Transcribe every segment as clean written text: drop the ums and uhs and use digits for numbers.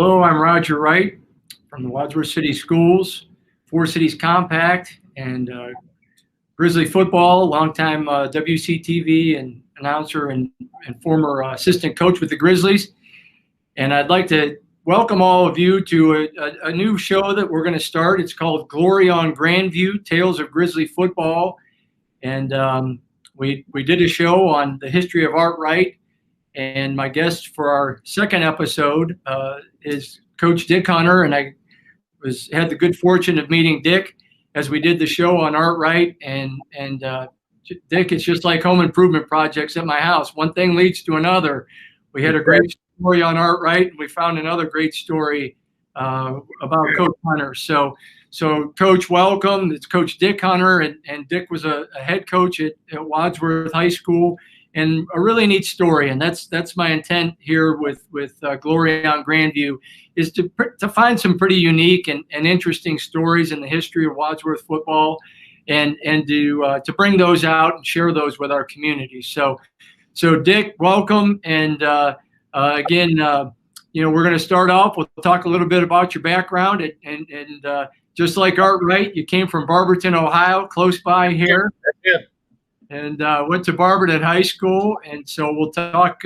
Hello, I'm Roger Wright from the Wadsworth City Schools, Four Cities Compact, and Grizzly football, longtime WCTV and announcer and former assistant coach with the Grizzlies. And I'd like to welcome all of you to a new show that we're going to start. It's called Glory on Grandview, Tales of Grizzly Football. And we did a show on the history of Art Wright. And my guest for our second episode is Coach Dick Hunter. And I had the good fortune of meeting Dick as we did the show on Art Wright. And Dick, it's just like home improvement projects at my house. One thing leads to another. We had a great story on Art Wright, and we found another great story about Coach Hunter. So Coach, welcome. It's Coach Dick Hunter, and Dick was a head coach at Wadsworth High School, and a really neat story. And that's my intent here with Glory on Grandview, is to find some pretty unique and interesting stories in the history of Wadsworth football, and to bring those out and share those with our community. So Dick, welcome. And again, we're going to start off. We'll talk a little bit about your background, and just like Art Wright, you came from Barberton, Ohio, close by here. Yeah. And went to Barberton High School. And so we'll talk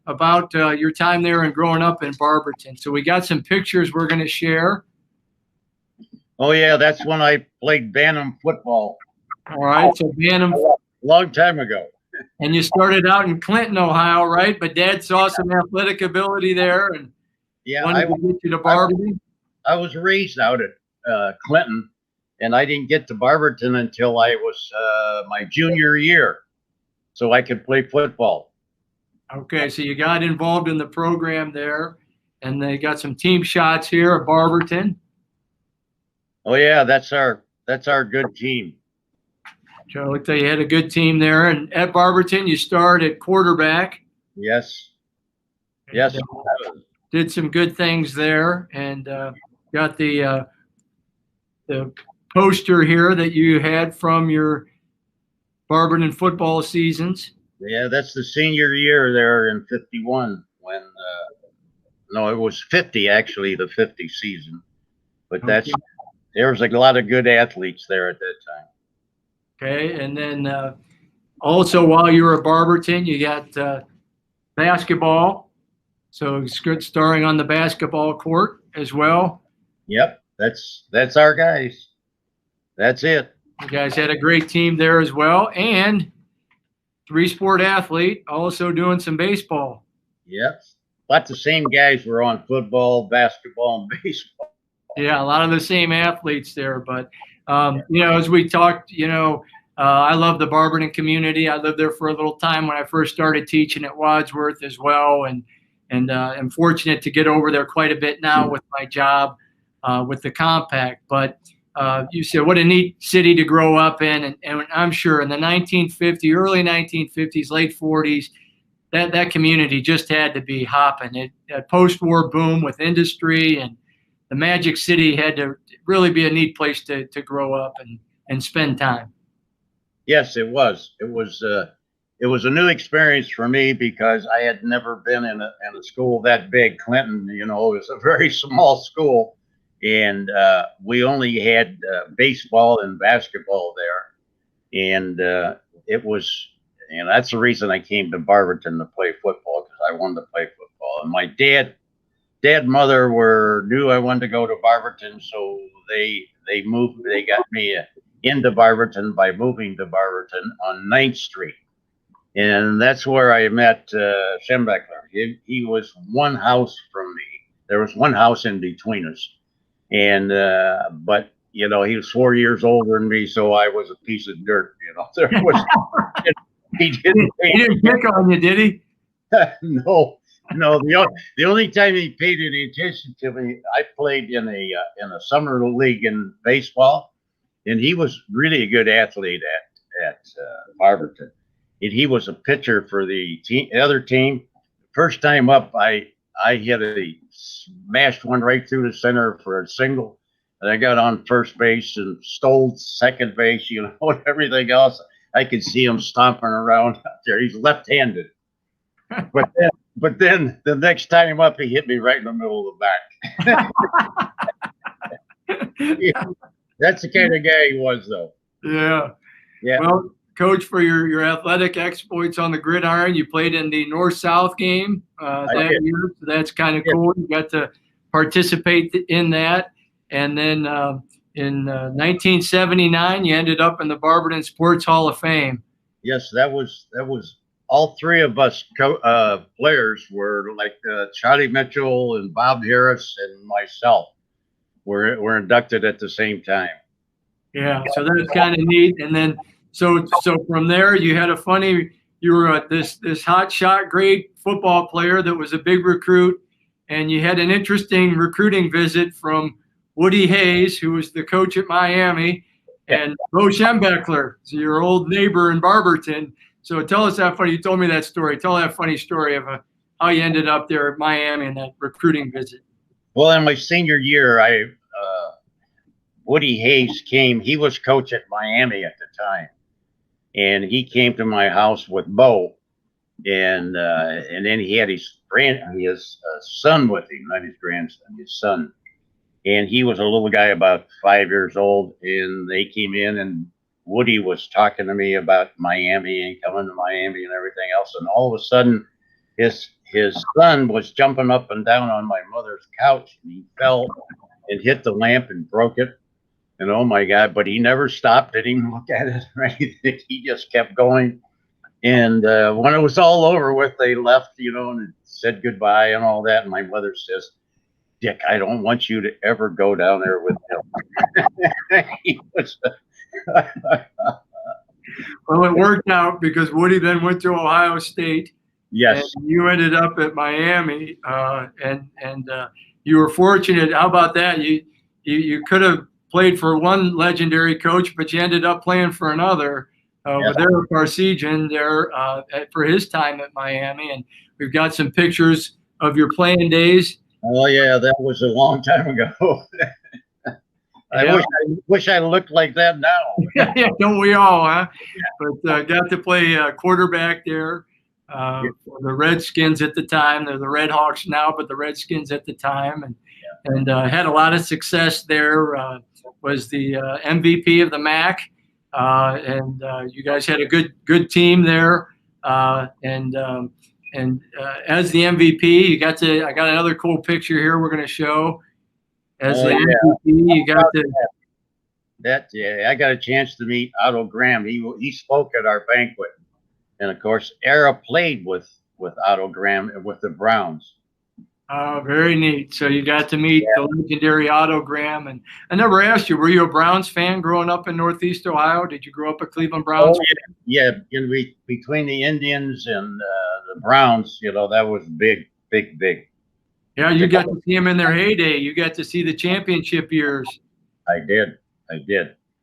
about your time there and growing up in Barberton. So we got some pictures we're going to share. Oh, yeah, that's when I played Bantam football. All right, so Bantam. Long time ago. And you started out in Clinton, Ohio, right? But Dad saw some athletic ability there and wanted to get you to Barberton. I was raised out at Clinton, and I didn't get to Barberton until I was my junior year, so I could play football. Okay, so you got involved in the program there, and they got some team shots here at Barberton. Oh yeah, that's our good team. So it looked like you had a good team there, and at Barberton you started at quarterback. Yes. Did some good things there, and got the poster here that you had from your Barberton football seasons. Yeah, that's the senior year there in 51 when no, it was 50 actually, the 50 season. But there was a lot of good athletes there at that time. Okay, and then also while you were at Barberton, you got basketball. So it's good starring on the basketball court as well. Yep, that's our guys. That's it. You guys had a great team there as well, and three-sport athlete, also doing some baseball. Yep, but the same guys were on football, basketball, and baseball. Yeah, a lot of the same athletes there. But as we talked, I love the Barberton community. I lived there for a little time when I first started teaching at Wadsworth as well, and I'm fortunate to get over there quite a bit now with my job with the Compact. But you said what a neat city to grow up in, and I'm sure in the early 1950s, late 40s, that community just had to be hopping. A post-war boom with industry, and the Magic City had to really be a neat place to grow up and spend time. Yes, it was. It was a new experience for me because I had never been in a school that big. Clinton, it was a very small school, and we only had baseball and basketball there, and it was, that's the reason I came to Barberton to play football, because I wanted to play football. And my dad, mother knew I wanted to go to Barberton, so they got me into Barberton by moving to Barberton on 9th Street. And that's where I met Schembeckler. He was one house from me. There was one house in between us. And, but, he was 4 years older than me, so I was a piece of dirt, There was, he didn't pick on you, did he? No. The only time he paid any attention to me, I played in a summer league in baseball, and he was really a good athlete at Barberton. And he was a pitcher for the other team. First time up, I smashed one right through the center for a single, and I got on first base and stole second base, and everything else. I could see him stomping around out there. He's left-handed, but then the next time up, he hit me right in the middle of the back. That's the kind of guy he was, though. Yeah. Yeah. Well, Coach, for your athletic exploits on the gridiron, you played in the North-South game that year. So that's kind of cool. You got to participate in that. And then in 1979, you ended up in the Barberton Sports Hall of Fame. Yes, that was all three of us players were like Charlie Mitchell and Bob Harris and myself were inducted at the same time. Yeah, so that's kind of neat. And then so from there, you had you were this hot shot, great football player that was a big recruit, and you had an interesting recruiting visit from Woody Hayes, who was the coach at Miami, and Bo Schembechler, so your old neighbor in Barberton. So tell us that funny. You told me that story. Tell that funny story of how you ended up there at Miami in that recruiting visit. Well, in my senior year, Woody Hayes came. He was coach at Miami at the time, and he came to my house with Bo, and then he had his son with him, not his grandson, his son, and he was a little guy about 5 years old, and they came in, and Woody was talking to me about Miami and coming to Miami and everything else, and all of a sudden, his son was jumping up and down on my mother's couch, and he fell and hit the lamp and broke it. And oh my God, but he never stopped, didn't even look at it or anything. He just kept going. And when it was all over with, they left, and said goodbye and all that. And my mother says, Dick, I don't want you to ever go down there with him. He was, well, it worked out because Woody then went to Ohio State. Yes. And you ended up at Miami, and you were fortunate. How about that? You could have played for one legendary coach, but you ended up playing for another with Eric Parsegian there for his time at Miami. And we've got some pictures of your playing days. Oh yeah, that was a long time ago. I wish I looked like that now. Yeah, don't we all, huh? But got to play quarterback there for the Redskins at the time. They're the Red Hawks now, but the Redskins at the time, and had a lot of success there. Was the MVP of the MAC, and you guys had a good team there. And as the MVP, I got another cool picture here we're going to show. As the MVP, you got to. I got a chance to meet Otto Graham. He spoke at our banquet, and of course, Era played with Otto Graham with the Browns. Very neat. So you got to meet the legendary Otto Graham. And I never asked you, were you a Browns fan growing up in Northeast Ohio? Did you grow up a Cleveland Browns fan? Yeah. Between the Indians and the Browns, that was big. Yeah, you got to see them in their heyday. You got to see the championship years. I did.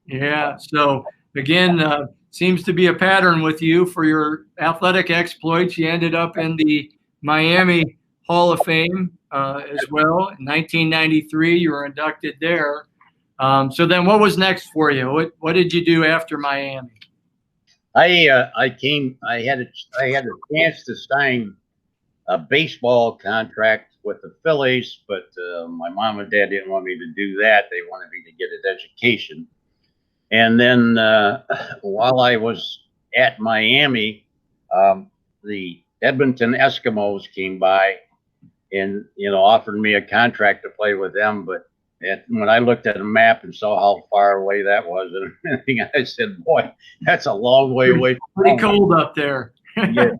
Yeah. So, again, seems to be a pattern with you for your athletic exploits. You ended up in the Miami Hall of Fame as well. In 1993, you were inducted there. So then what was next for you? What did you do after Miami? I had a chance to sign a baseball contract with the Phillies, but my mom and dad didn't want me to do that. They wanted me to get an education. And then while I was at Miami, the Edmonton Eskimos came by and offered me a contract to play with them. But when I looked at a map and saw how far away that was and everything, I said, boy, that's a long way away. Pretty cold up there. Yes.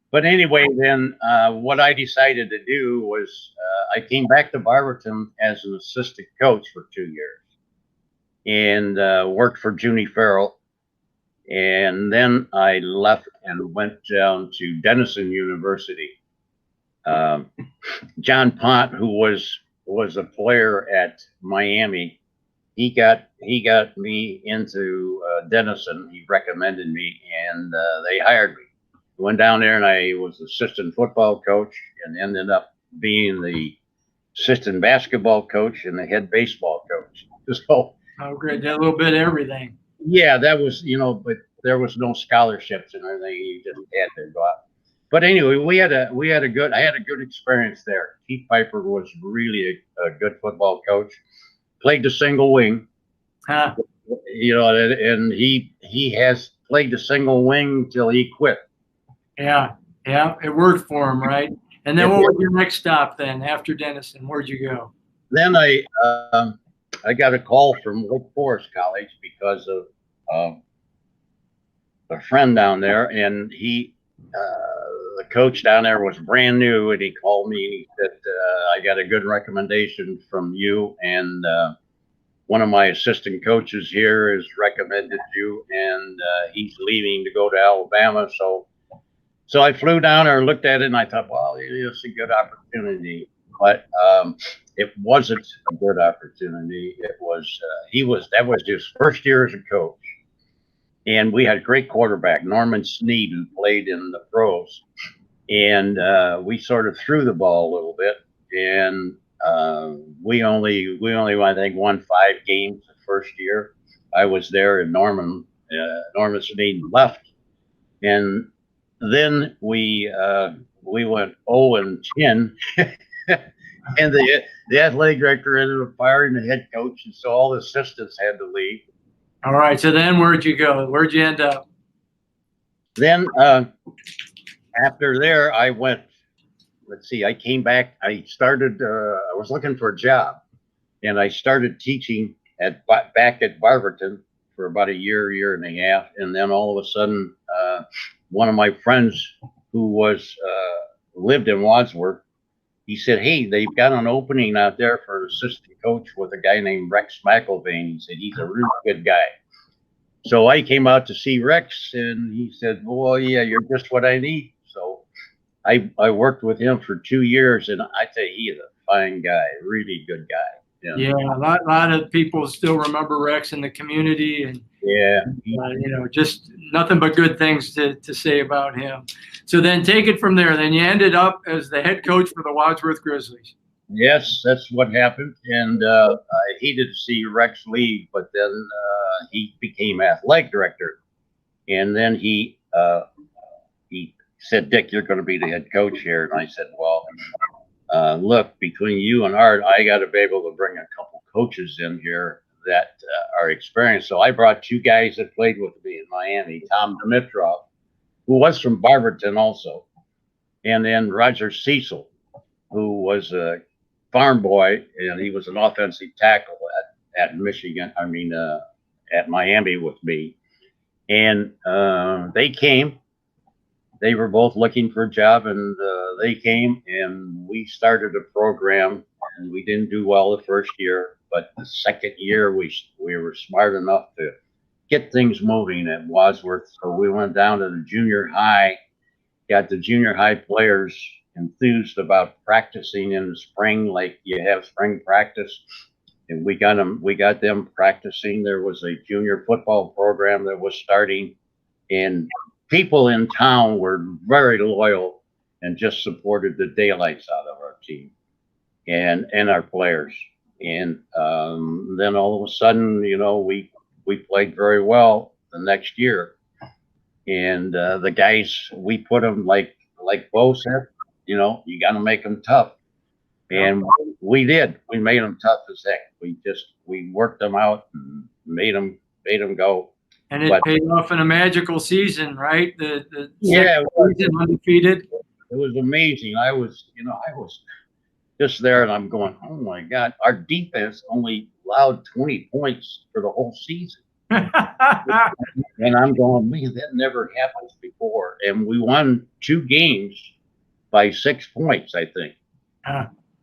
But anyway, then what I decided to do was I came back to Barberton as an assistant coach for 2 years and worked for Junie Farrell. And then I left and went down to Denison University. John Pont, who was a player at Miami, he got me into Denison. He recommended me, and they hired me. Went down there, and I was assistant football coach, and ended up being the assistant basketball coach and the head baseball coach. So, oh, great! Did a little bit of everything. Yeah, that was but there was no scholarships and everything. You just had to go out. but anyway, I had a good experience there. Keith Piper was really a good football coach. Played the single wing, Huh. you know, and he has played the single wing till he quit. Yeah, yeah, it worked for him, right? And then what was your next stop then after Denison? Where'd you go? Then I got a call from Wake Forest College because of a friend down there, and the coach down there was brand new, and he called me and he said, I got a good recommendation from you, and one of my assistant coaches here has recommended you, and he's leaving to go to Alabama. So I flew down there and looked at it, and I thought, well, it's a good opportunity. But it wasn't a good opportunity. It was that was his first year as a coach. And we had a great quarterback, Norman Sneed, who played in the pros. And we sort of threw the ball a little bit. And we only I think won 5 games the first year. I was there, and Norman Sneed left. And then we went 0-10. And the athletic director ended up firing the head coach, and so all the assistants had to leave. All right. So then where'd you go? Where'd you end up? Then after there, I went. Let's see. I came back. I started. I was looking for a job, and I started teaching back at Barberton for about a year and a half, and then all of a sudden, one of my friends who lived in Wadsworth, he said, hey, they've got an opening out there for an assistant coach with a guy named Rex McElvain. He said, he's a really good guy. So I came out to see Rex, and he said, well, yeah, you're just what I need. So I worked with him for 2 years, and I tell you, he is a fine guy, really good guy. Yeah, a lot of people still remember Rex in the community, and just nothing but good things to say about him. So then take it from there. Then you ended up as the head coach for the Wadsworth Grizzlies. Yes, that's what happened. And I hated to see Rex leave, but then he became athletic director. And then he said, Dick, you're going to be the head coach here. And I said, well, look, between you and Art, I got to be able to bring a couple coaches in here that are experienced. So I brought 2 guys that played with me in Miami, Tom Dimitrov, who was from Barberton also, and then Roger Cecil, who was a farm boy, and he was an offensive tackle at Michigan. At Miami with me. And they came. They were both looking for a job, and they came, and we started a program, and we didn't do well the first year, but the second year we were smart enough to get things moving at Wadsworth. So we went down to the junior high, got the junior high players enthused about practicing in the spring, like you have spring practice, and we got them practicing. There was a junior football program that was starting, and people in town were very loyal and just supported the daylights out of our team and our players. And then all of a sudden, we played very well the next year. And the guys, we put them like Bo said, you got to make them tough. And we did. We made them tough as heck. We worked them out and made them go. And it paid off in a magical season, right? The season undefeated. It was amazing. I was just there, and I'm going, oh my God, our defense only allowed 20 points for the whole season. And I'm going, man, that never happened before. And we won 2 games by 6 points, I think.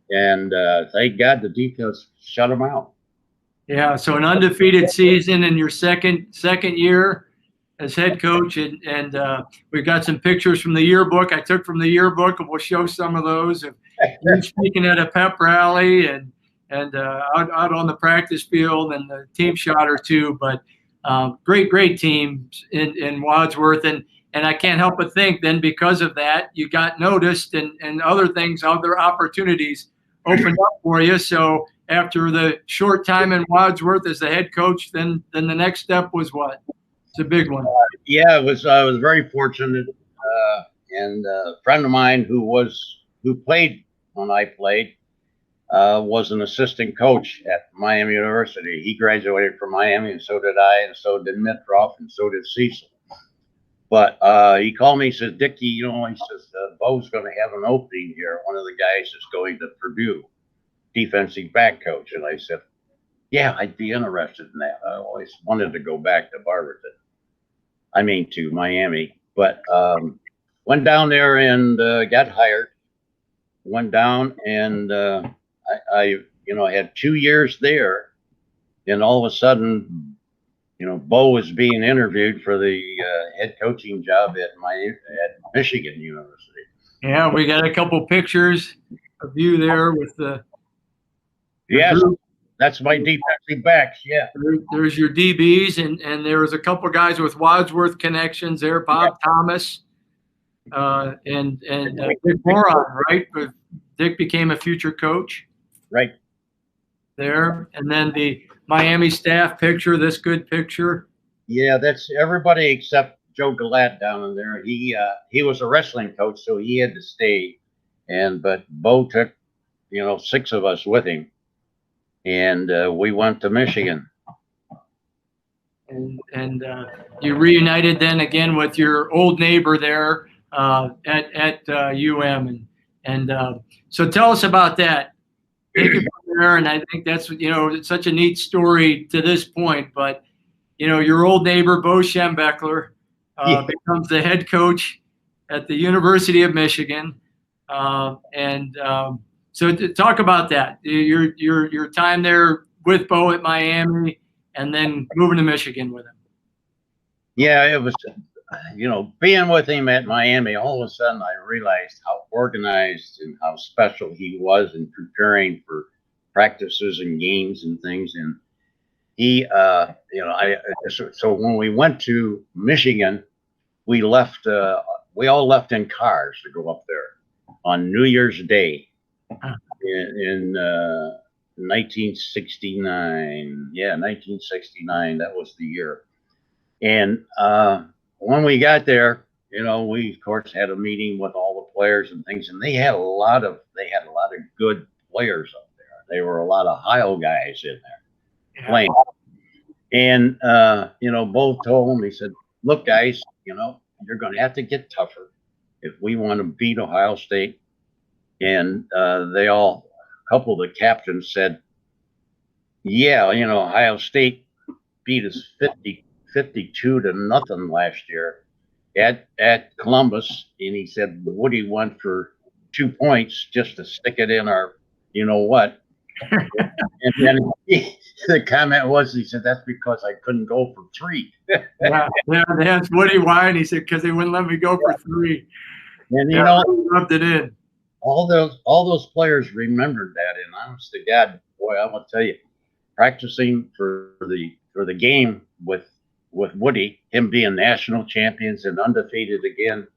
And thank God the defense shut them out. Yeah, so an undefeated season in your second year as head coach, and we've got some pictures from the yearbook. I took from the yearbook, and we'll show some of those of you speaking at a pep rally and out on the practice field, and the team shot or 2. But great teams in Wadsworth, and I can't help but think then because of that you got noticed, and other opportunities opened up for you. So after the short time in Wadsworth as the head coach, then the next step was what? It's a big one. Yeah, I was very fortunate. and a friend of mine who played when I played was an assistant coach at Miami University. He graduated from Miami, and so did I, and so did Mitroff, and so did Cecil. But he called me, he says, Dickie, he says, Bo's going to have an opening here. One of the guys is going to Purdue, defensive back coach. And I said, yeah, I'd be interested in that. I always wanted to go back to to Miami. But went down there and got hired. Went down and I had 2 years there. And all of a sudden, Bo was being interviewed for the head coaching job at Michigan University. Yeah, we got a couple pictures of you there with the yes, group. That's my defensive backs. Yeah, there's your DBs, and there was a couple guys with Wadsworth connections there. Bob Thomas and Dick Moron, right? Dick became a future coach, right there, and then the Miami staff picture, this good picture. Yeah, that's everybody except Joe Galat down in there. He was a wrestling coach, so he had to stay. But Bo took, 6 of us with him, and we went to Michigan. And you reunited then again with your old neighbor there at UM, and so tell us about that. Take it from there, and I think that's it's such a neat story to this point. But your old neighbor Bo Schembeckler becomes the head coach at the University of Michigan, so to talk about that, your time there with Bo at Miami, and then moving to Michigan with him. Yeah, it was, being with him at Miami, all of a sudden I realized how organized and how special he was in preparing for practices and games and things. And he, so when we went to Michigan, we all left in cars to go up there on New Year's Day in 1969. Yeah, 1969. That was the year. And when we got there, we of course had a meeting with all the players and things, and they had a lot of good players up there. There were a lot of Ohio guys in there playing. And Bo told them, he said, "Look, guys, you're going to have to get tougher if we want to beat Ohio State." And a couple of the captains said, "Yeah, Ohio State beat us 52-0 last year at Columbus." And he said Woody went for 2 points just to stick it in our what. And then the comment was, he said, "That's because I couldn't go for 3. Yeah, they asked Woody why, and he said, "Because they wouldn't let me go for 3. And rubbed it in. All those players remembered that. And honest to God, boy, I'm gonna tell you, practicing for the game with Woody, him being national champions and undefeated again,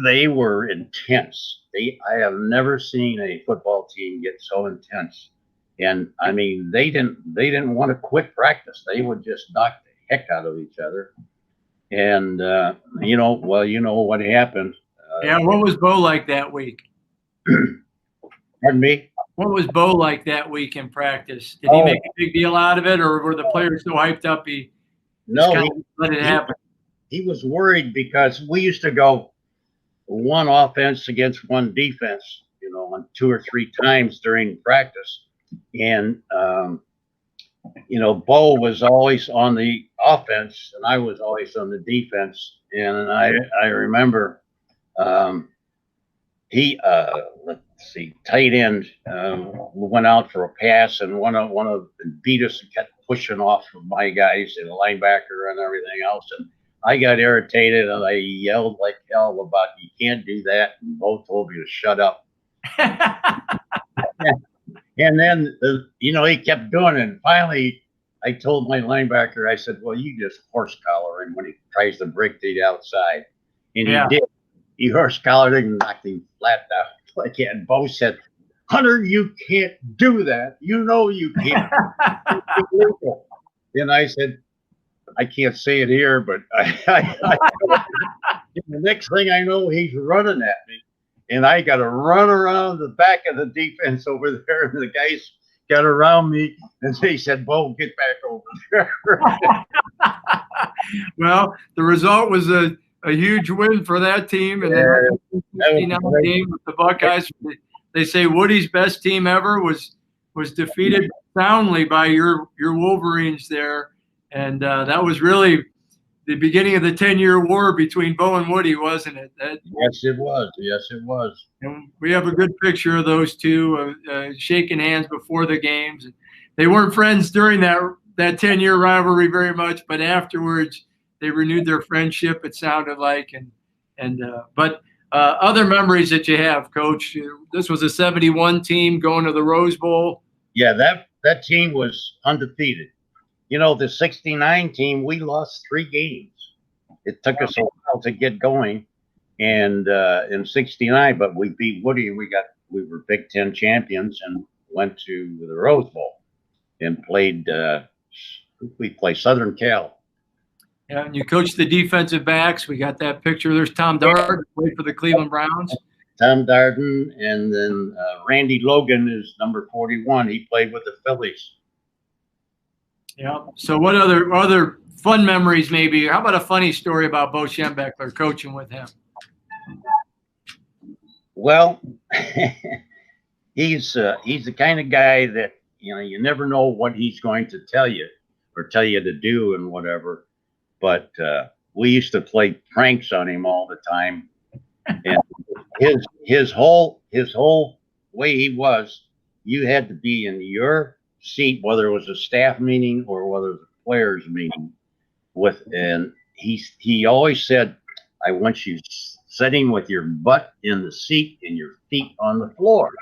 they were intense. I have never seen a football team get so intense. And I mean, they didn't want to quit practice. They would just knock the heck out of each other. And what happened. What was Bo like that week? Pardon me? What was Bo like that week in practice? Did he make a big deal out of it, or were the players so hyped up he let it happen? He was worried because we used to go one offense against one defense, on 2 or 3 times during practice. And, Bo was always on the offense and I was always on the defense. And I remember tight end went out for a pass, and one of beat us and kept pushing off of my guys and linebacker and everything else. And I got irritated and I yelled like hell about, "You can't do that." And Bo told me to shut up. And then, he kept doing it. And finally, I told my linebacker, I said, "Well, you just horse collar him when he tries to break the outside." And he did. He horse collared him and knocked him flat down. And Bo said, "Hunter, you can't do that. You can't." And I said, "I can't say it here, but I The next thing I know, he's running at me, and I got to run around the back of the defense over there, and the guys got around me, and they said, "Bo, get back over there." Well, the result was a huge win for that team, and then the 69 game with the Buckeyes. They say Woody's best team ever was defeated soundly by your Wolverines there, and that was really the beginning of the 10-year war between Bo and Woody, wasn't it? Yes, it was. Yes, it was. And we have a good picture of those two shaking hands before the games. They weren't friends during that 10-year rivalry very much, but afterwards they renewed their friendship. It sounded like, but other memories that you have, Coach. This was a '71 team going to the Rose Bowl. Yeah, that team was undefeated. You know, the '69 team, we lost 3 games. It took us a while to get going, and in '69, but we beat Woody. We were Big Ten champions and went to the Rose Bowl and played. We played Southern Cal. Yeah, and you coached the defensive backs. We got that picture. There's Tom Darden, played for the Cleveland Browns. Tom Darden, and then Randy Logan is number 41. He played with the Phillies. Yeah. So what other fun memories maybe? How about a funny story about Bo Schembechler coaching with him? Well, he's the kind of guy that, you know, you never know what he's going to tell you or tell you to do and whatever. But we used to play pranks on him all the time, and his whole way he was, you had to be in your seat, whether it was a staff meeting or whether it was a players meeting. And he always said, "I want you sitting with your butt in the seat and your feet on the floor."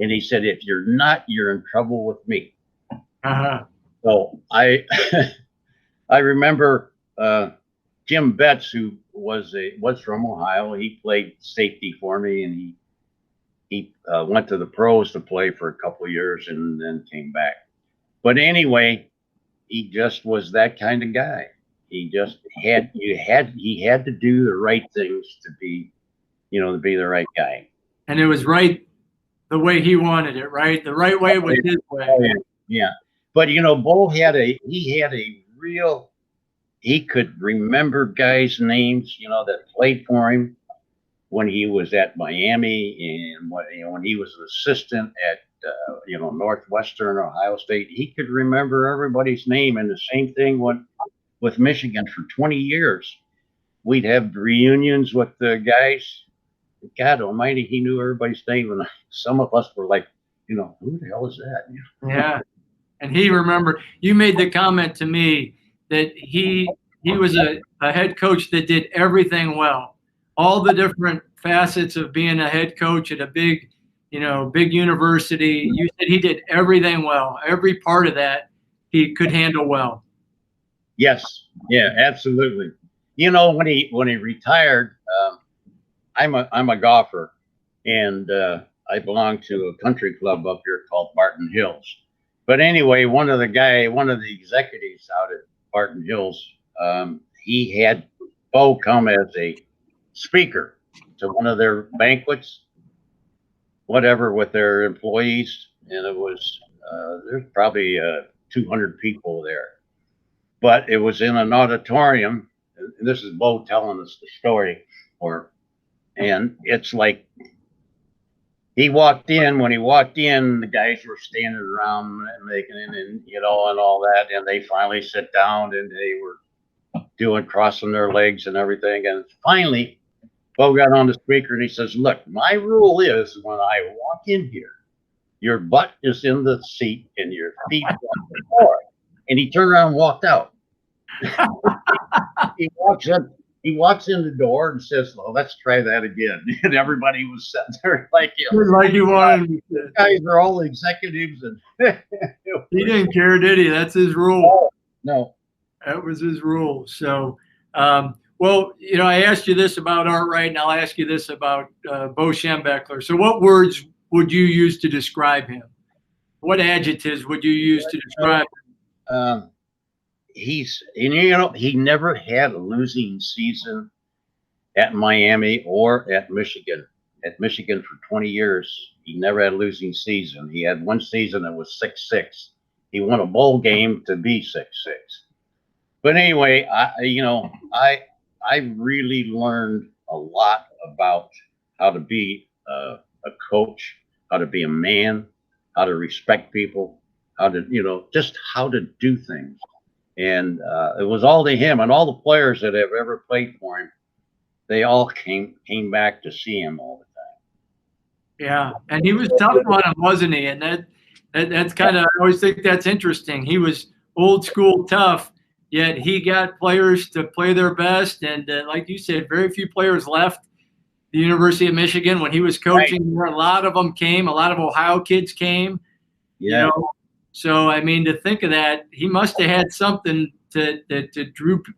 And he said, "If you're not, you're in trouble with me." So I remember Jim Betts, who was from Ohio. He played safety for me, and he went to the pros to play for a couple of years and then came back. But anyway, he just was that kind of guy. He just had to do the right things to be the right guy. And it was right the way he wanted it, right? The right way was his way. Yeah. But you know, Bo he could remember guys' names, you know, that played for him when he was at Miami and when he was an assistant at Northwestern, Ohio State. He could remember everybody's name, and the same thing with Michigan for 20 years. We'd have reunions with the guys. God almighty, he knew everybody's name, and some of us were like, you know, who the hell is that? Yeah. And he remembered. You made the comment to me that he was a head coach that did everything well. All the different facets of being a head coach at a big university. You said he did everything well. Every part of that he could handle well. Yes. Yeah, absolutely. You know, when he retired, I'm a golfer, and I belong to a country club up here called Barton Hills. But anyway, one of the executives out at Barton Hills, he had Bo come as a speaker to one of their banquets, whatever, with their employees, and it was there's probably 200 people there, but it was in an auditorium. And this is Bo telling us the story, and it's like when he walked in, the guys were standing around and all that, and they finally sit down, and they were crossing their legs and everything, and finally Bo got on the speaker and he says, "Look, my rule is when I walk in here, your butt is in the seat and your feet on the floor." And he turned around and walked out. He walks in the door and says, "Well, let's try that again." And everybody was sitting there like you wanted. Guys are all executives, and he didn't care, did he? That's his rule. No, that was his rule. So, well, you know, I asked you this about Art Wright, and I'll ask you this about Bo Schembechler. So, what words would you use to describe him? What adjectives would you use to describe him? He never had a losing season at Miami or at Michigan. At Michigan for 20 years, he never had a losing season. He had one season that was 6-6. He won a bowl game to be 6-6. But anyway, I really learned a lot about how to be a coach, how to be a man, how to respect people, how to, just how to do things. And it was all to him, and all the players that have ever played for him, they all came back to see him all the time. Yeah, and he was tough on him, wasn't he? And that's kind of, I always think that's interesting. He was old school tough, yet he got players to play their best. And like you said, very few players left the University of Michigan when he was coaching. Right. A lot of them came. A lot of Ohio kids came. Yeah. So I mean, to think of that, he must have had something to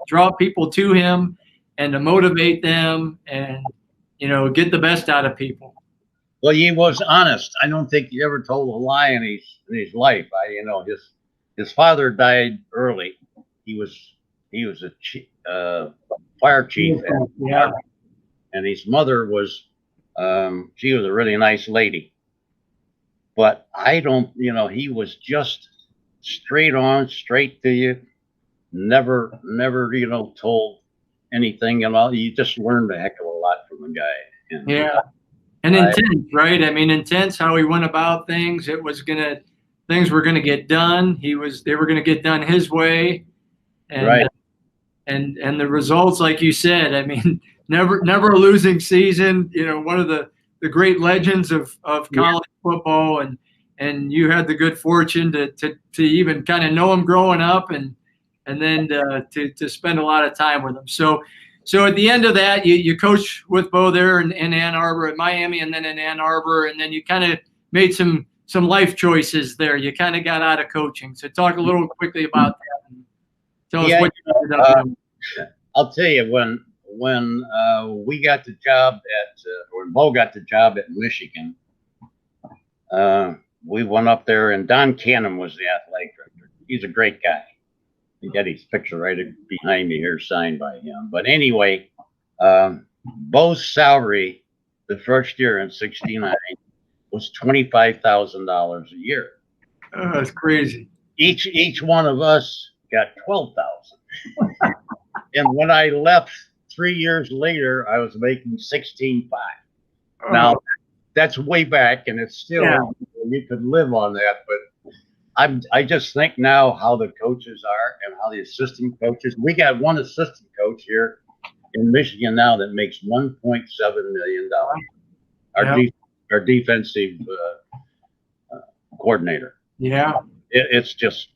draw people to him and to motivate them and get the best out of people. Well, he was honest. I don't think he ever told a lie in his life. His father died early. He was a fire chief, and his mother was she was a really nice lady. But I don't, he was just straight on, straight to you. Never, told anything at all. You just learned a heck of a lot from the guy. And, and intense, right? I mean, intense how he went about things. Things were gonna get done. They were gonna get done his way. And, right. And the results, like you said, I mean, never a losing season. One of the great legends of college football, and you had the good fortune to even kind of know him growing up, and then to spend a lot of time with him. So at the end of that, you coached with Bo there in Ann Arbor, at Miami, and then in Ann Arbor, and then you kind of made some life choices there. You kind of got out of coaching. So talk a little quickly about that. Tell us what you ended up doing. I'll tell you, when we got the job when Bo got the job at Michigan, we went up there, and Don Cannon was the athletic director. He's a great guy. You got his picture right behind me here, signed by him. But anyway, Bo's salary the first year in '69 was $25,000 a year. Oh, that's crazy. Each one of us got $12,000. And when I left 3 years later, I was making $16,500. Oh. Now, that's way back, and it's still, you could live on that. But I just think now how the coaches are and how the assistant coaches. We got one assistant coach here in Michigan now that makes $1.7 million. Our defensive coordinator. Yeah. It's just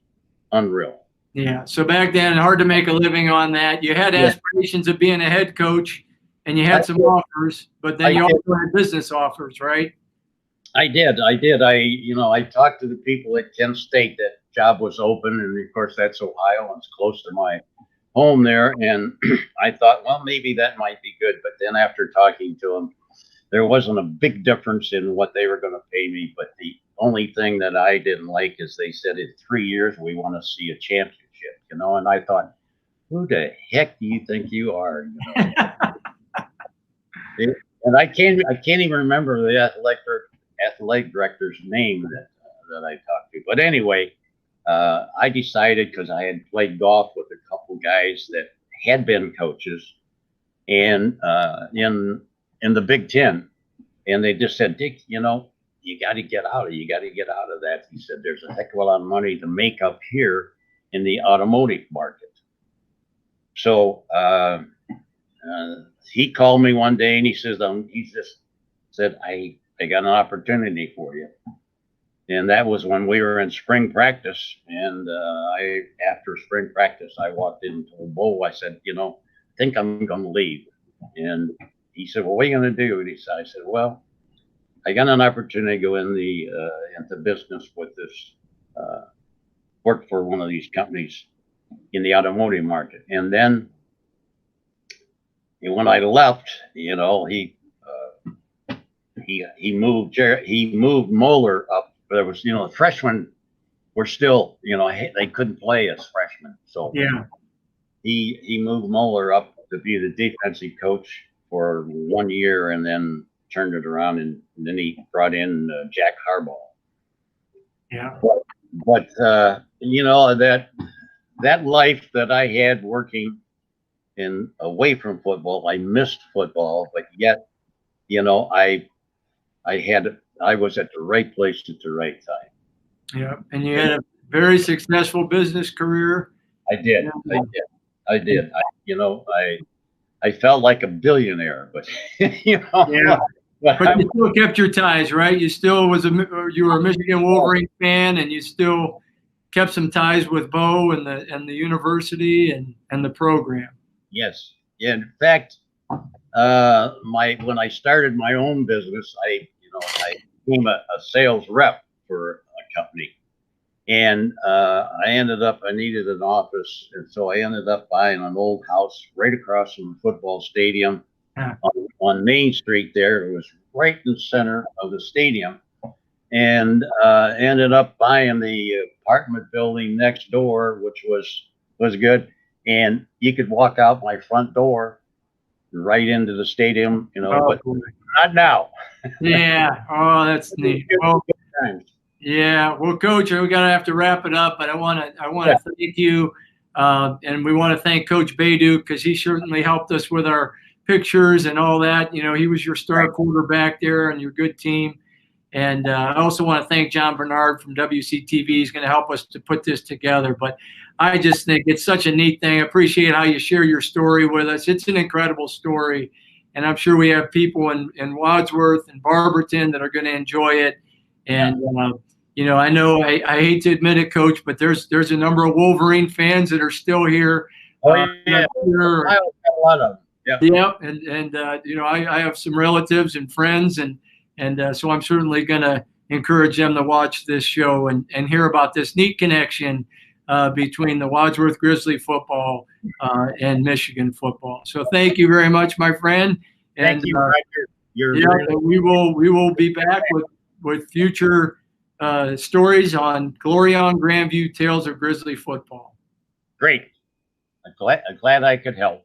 unreal. Yeah. So back then, hard to make a living on that. You had aspirations of being a head coach, and you had some offers, but then you also had business offers, right? I did. I talked to the people at Kent State. That job was open, and of course that's Ohio, and it's close to my home there. And I thought, well, maybe that might be good. But then after talking to them, there wasn't a big difference in what they were going to pay me. But the only thing that I didn't like is they said in 3 years we want to see a championship. And I thought, who the heck do you think you are? And I can't even remember the athletic director's name that I talked to. But anyway, I decided, because I had played golf with a couple guys that had been coaches, and in the Big Ten, and they just said, Dick, you got to get out of that. He said, there's a heck of a lot of money to make up here in the automotive market. So he called me one day, and he says, he just said, I got an opportunity for you. And that was when we were in spring practice. And after spring practice, I walked in and told Bo, I said, I think I'm going to leave. And he said, well, what are you going to do? And I said, well, I got an opportunity to go into business with this, work for one of these companies in the automotive market. And then when I left, he moved Moeller up. There was, the freshmen were still, they couldn't play as freshmen. So he moved Moeller up to be the defensive coach for 1 year and then turned it around, and then he brought in Jack Harbaugh. Yeah. But you know, that life that I had working in away from football, I missed football, but yet, you know, I was at the right place at the right time. Yeah. And you had a very successful business career. I did. You know, I felt like a billionaire, but you know, Yeah. But you still kept your ties, right? You still you were a Michigan Wolverine fan, and you still kept some ties with Bo and the university and the program. Yes. Yeah. In fact, when I started my own business, I became a sales rep for a company, and I needed an office, and so I ended up buying an old house right across from the football stadium. Yeah. On Main Street there. It was right in the center of the stadium, and ended up buying the apartment building next door, which was good. And you could walk out my front door right into the stadium, you know, but not now. Yeah. Oh, that's neat. Well, yeah. Well, Coach, we're gonna have to wrap it up, but I want to thank you, and we want to thank Coach Bayduk, because he certainly helped us with our pictures and all that. You know, he was your star quarterback there and your good team. And I also want to thank John Bernard from WCTV. He's going to help us to put this together. But I just think it's such a neat thing. I appreciate how you share your story with us. It's an incredible story. And I'm sure we have people in Wadsworth and Barberton that are going to enjoy it. And, you know, I hate to admit it, Coach, but there's a number of Wolverine fans that are still here. Oh, yeah. I a lot of them. Yeah. Yeah. And you know, I have some relatives and friends, and so I'm certainly going to encourage them to watch this show and hear about this neat connection between the Wadsworth Grizzly football and Michigan football. So thank you very much, my friend. And thank you, we will be back with future stories on Glorion Grandview Tales of Grizzly Football. Great. I'm glad I could help.